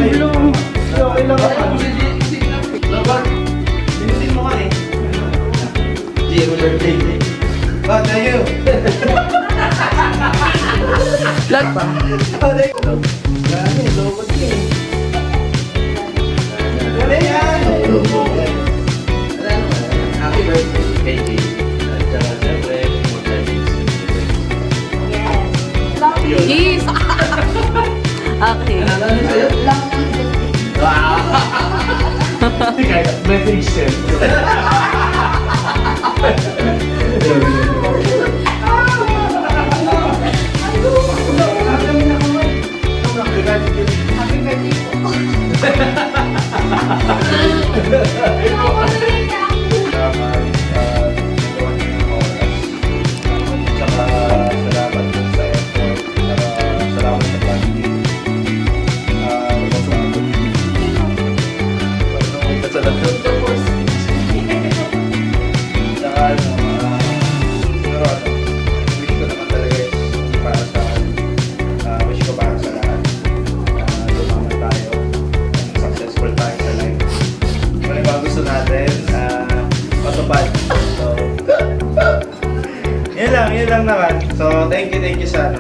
Blue. Okay lang ako. Laban. Binutin mo ka eh. Zero birthday eh. Oh, thank you. Lag pa. Grabe, lobot ka eh. Ano yan? Happy birthday kay Jay. At saka siyempre, more blessings. Yes. Okay. Ano sa'yo? Wow! Kaya, message sent. Yun lang naman. So, thank you sa